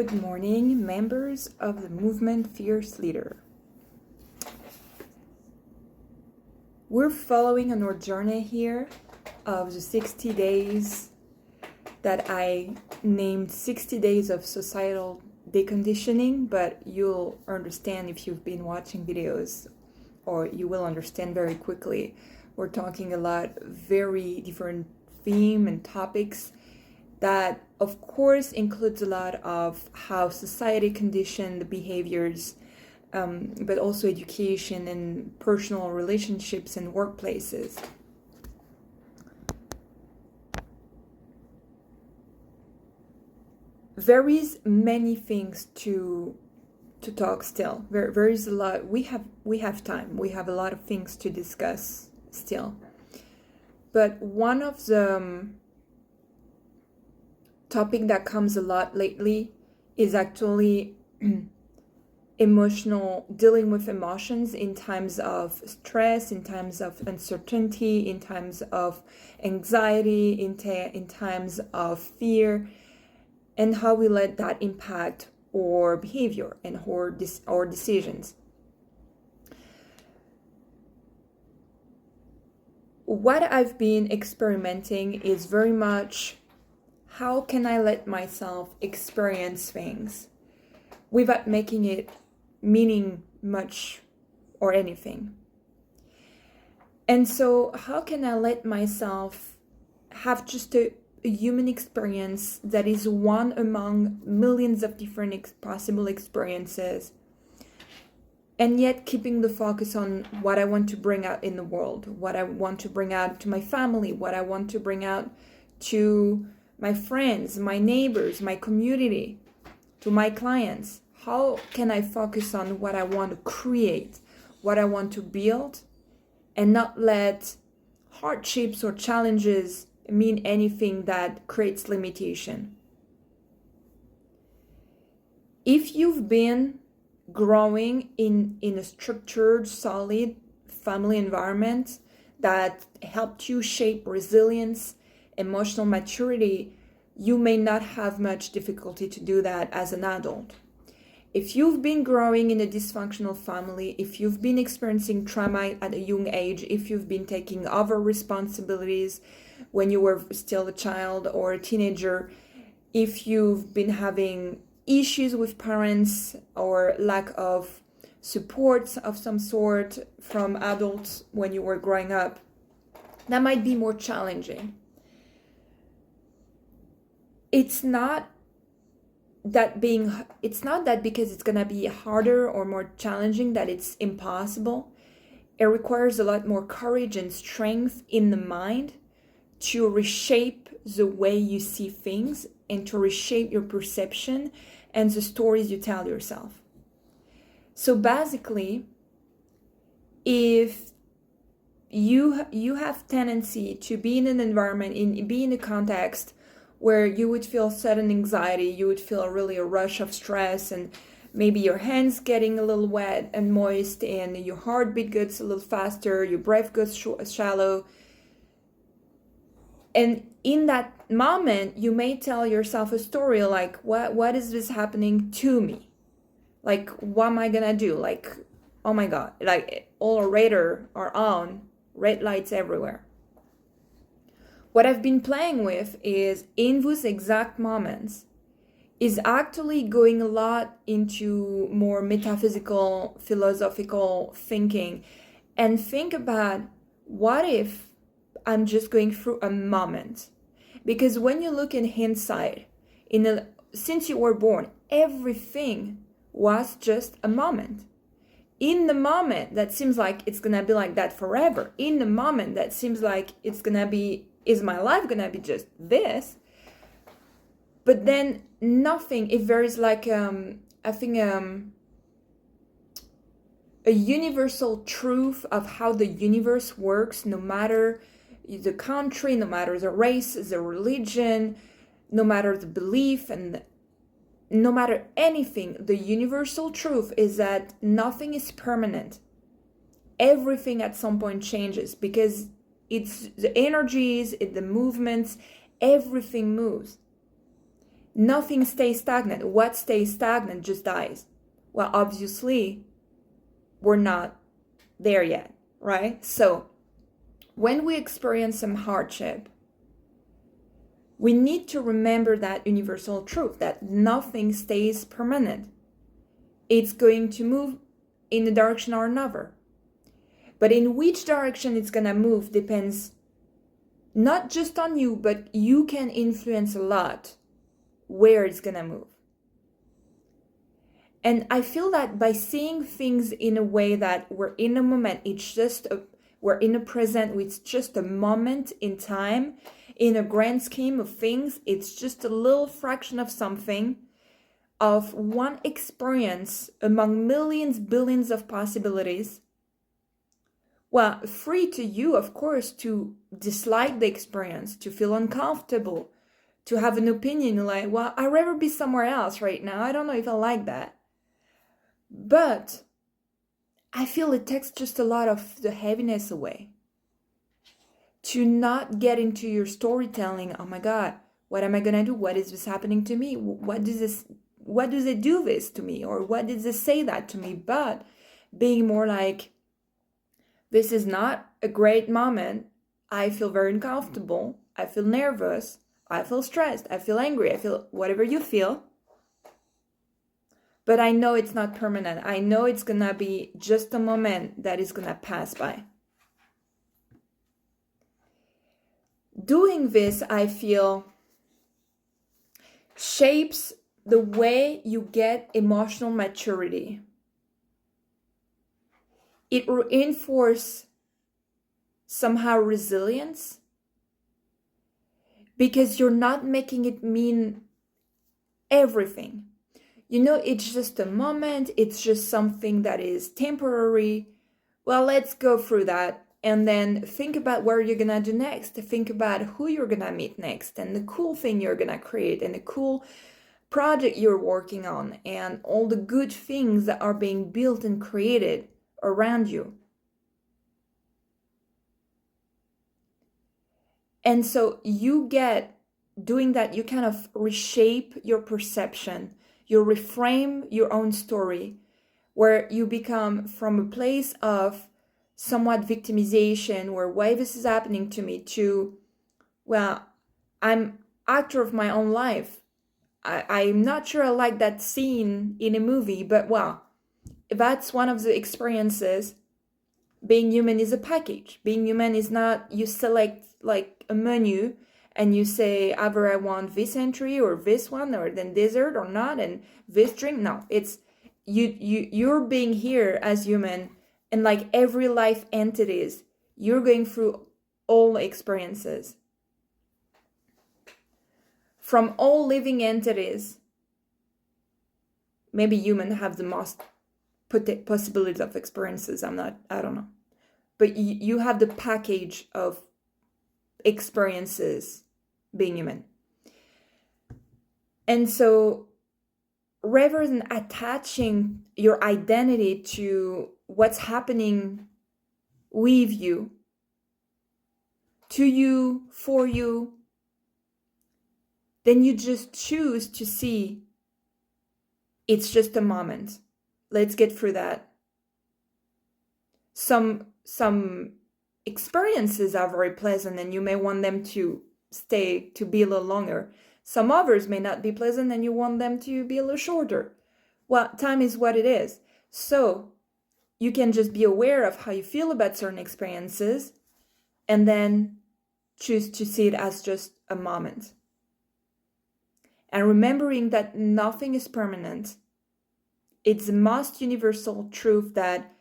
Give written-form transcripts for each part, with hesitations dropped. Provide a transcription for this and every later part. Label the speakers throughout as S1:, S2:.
S1: Good morning, members of the movement Fierce Leader. We're following on our journey here of the 60 days that I named 60 days of societal deconditioning, but you'll understand if you've been watching videos, or you will understand very quickly. We're talking a lot, very different theme and topics that of course includes a lot of how society conditioned the behaviors, but also education and personal relationships and workplaces. There is many things to talk still. There is a lot. We have time. We have a lot of things to discuss still. But one of the topic that comes a lot lately is actually dealing with emotions in times of stress, in times of uncertainty, in times of anxiety, in times of fear, and how we let that impact our behavior and our decisions. What I've been experimenting is very much, how can I let myself experience things without making it meaning much or anything? And so how can I let myself have just a human experience that is one among millions of different possible experiences, and yet keeping the focus on what I want to bring out in the world, what I want to bring out to my family, what I want to bring out to my friends, my neighbors, my community, to my clients. How can I focus on what I want to create, what I want to build, and not let hardships or challenges mean anything that creates limitation? If you've been growing in a structured, solid family environment that helped you shape resilience, emotional maturity, you may not have much difficulty to do that as an adult. If you've been growing in a dysfunctional family, if you've been experiencing trauma at a young age, if you've been taking over responsibilities when you were still a child or a teenager, if you've been having issues with parents or lack of support of some sort from adults when you were growing up, that might be more challenging. It's not that because it's gonna be harder or more challenging that it's impossible. It requires a lot more courage and strength in the mind to reshape the way you see things and to reshape your perception and the stories you tell yourself. So basically, if you have tendency to be in an environment, be in a context where you would feel sudden anxiety, you would feel really a rush of stress, and maybe your hands getting a little wet and moist, and your heartbeat gets a little faster, your breath goes shallow. And in that moment, you may tell yourself a story like, what is this happening to me? Like, what am I gonna do? Like, oh my God, like all our radar are on, red lights everywhere. What I've been playing with is, in those exact moments, is actually going a lot into more metaphysical, philosophical thinking, and think about, what if I'm just going through a moment? Because when you look in hindsight, since you were born, everything was just a moment. In the moment that seems like it's gonna be like that forever, in the moment that seems like it's gonna be, is my life gonna be just this? But then nothing, if there is like, I think a universal truth of how the universe works, no matter the country, no matter the race, the religion, no matter the belief, and no matter anything, the universal truth is that nothing is permanent. Everything at some point changes, because it's the energies, the movements, everything moves. Nothing stays stagnant. What stays stagnant just dies. Well, obviously, we're not there yet, right? So when we experience some hardship, we need to remember that universal truth that nothing stays permanent. It's going to move in a direction or another. But in which direction it's going to move depends not just on you, but you can influence a lot where it's going to move. And I feel that by seeing things in a way that we're in a moment, we're in a present, it's just a moment in time. In a grand scheme of things, it's just a little fraction of something, of one experience among millions, billions of possibilities. Well, free to you, of course, to dislike the experience, to feel uncomfortable, to have an opinion like, well, I'd rather be somewhere else right now. I don't know if I like that. But I feel it takes just a lot of the heaviness away. To not get into your storytelling, oh my God, what am I gonna do? What is this happening to me? What does it do this to me? Or what does it say that to me? But being more like, this is not a great moment. I feel very uncomfortable. I feel nervous. I feel stressed. I feel angry. I feel whatever you feel. But I know it's not permanent. I know it's gonna be just a moment that is gonna pass by. Doing this, I feel, shapes the way you get emotional maturity. It reinforces somehow resilience because you're not making it mean everything. You know, it's just a moment. It's just something that is temporary. Well, let's go through that. And then think about where you're gonna do next. Think about who you're gonna meet next and the cool thing you're gonna create and the cool project you're working on and all the good things that are being built and created around you. And so doing that, you kind of reshape your perception. You reframe your own story where you become from a place of somewhat victimization, where why this is happening to me, to, well, I'm actor of my own life. I'm not sure I like that scene in a movie, but well, that's one of the experiences. Being human is a package. Being human is not, you select like a menu and you say either I want this entry or this one or then dessert or not and this drink. No, it's you're being here as human. And like every life entities, you're going through all experiences. From all living entities, maybe humans have the most possibilities of experiences. I don't know. But you have the package of experiences being human. And so rather than attaching your identity to what's happening with you, to you, for you, then you just choose to see it's just a moment. Let's get through that. Some experiences are very pleasant and you may want them to be a little longer. Some others may not be pleasant and you want them to be a little shorter. Well, time is what it is. So you can just be aware of how you feel about certain experiences and then choose to see it as just a moment. And remembering that nothing is permanent, it's the most universal truth that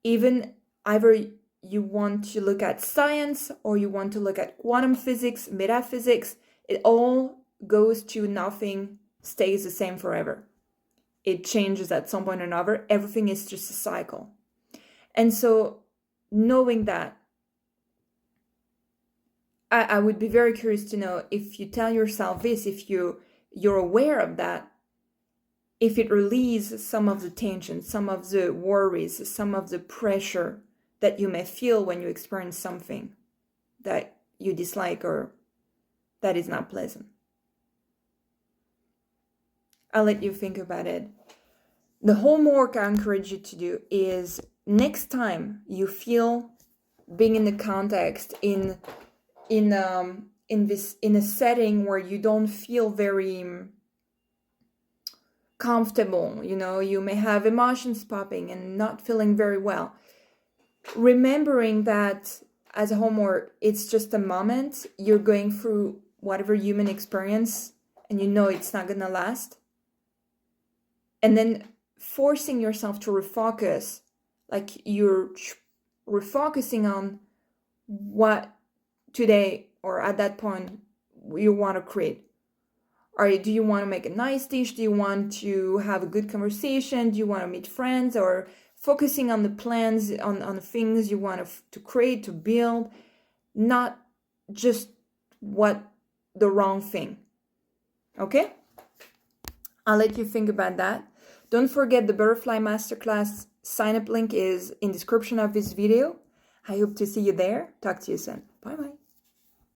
S1: even either you want to look at science or you want to look at quantum physics, metaphysics, it all goes to nothing stays the same forever. It changes at some point or another. Everything is just a cycle. And so knowing that, I would be very curious to know if you tell yourself this, if you're aware of that, if it relieves some of the tension, some of the worries, some of the pressure that you may feel when you experience something that you dislike or that is not pleasant. I'll let you think about it. The homework I encourage you to do is next time you feel being in the context in a setting where you don't feel very comfortable, you may have emotions popping and not feeling very well. Remembering that as a homework, it's just a moment. You're going through whatever human experience and it's not gonna last. And then forcing yourself to refocus, like you're refocusing on what today or at that point you want to create. Or do you want to make a nice dish? Do you want to have a good conversation? Do you want to meet friends? Or focusing on the plans, on the things you want to create, to build, not just the wrong thing. Okay? I'll let you think about that. Don't forget the Butterfly Masterclass sign-up link is in the description of this video. I hope to see you there. Talk to you soon. Bye-bye.